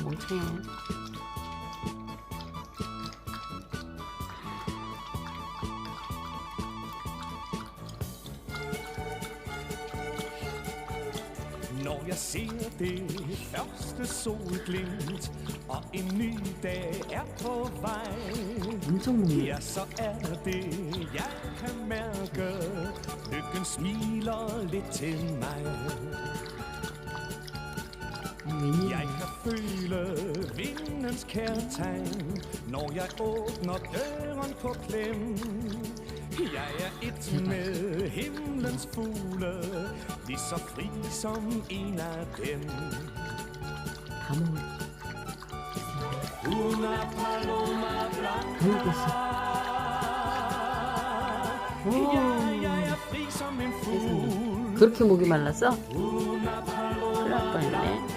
멍청해. Når jeg ser det første solglimt, og en ny dag er på vej, ja, så er det, jeg kan mærke, lykken smiler lidt til mig. Jeg kan føle vindens kærtegn, når jeg åbner døren på klem. Jeg er et med himlens fugle, lige så fri som en af dem. Una paloma blanca. Jeg er fri som en fugl. 그렇게 목이 말랐어? 큰일 날 뻔했네.